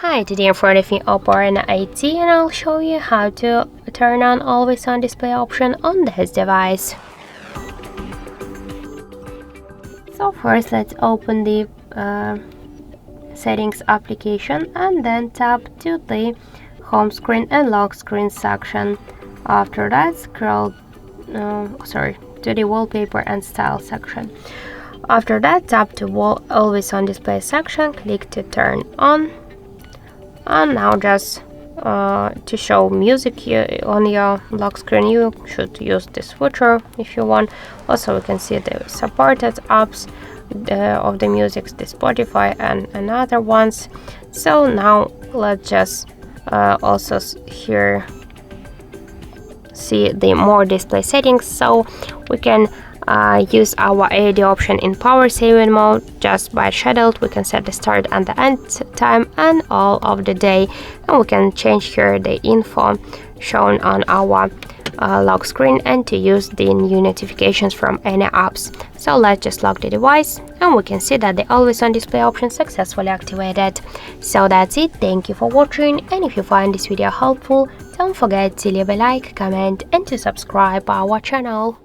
Hi, today I'm reviewing OPPO Reno 80 and I'll show you how to turn on always on display option on this device. So first let's open the settings application and then tap to the home screen and lock screen section. After that scroll to the wallpaper and style section. After that tap to always on display section, click to turn on. And now just to show music on your lock screen, you should use this feature if you want. Also, we can see the supported apps of the music, the Spotify and other ones. So now let's just also here see the more display settings. So we can use our AD option in power saving mode. Just by scheduled we can set the start and the end time and all of the day, and we can change here the info shown on our lock screen and to use the new notifications from any apps. So let's just lock the device and we can see that the always on display option successfully activated. So that's it. Thank you for watching, and if you find this video helpful, don't forget to leave a like, comment and to subscribe our channel.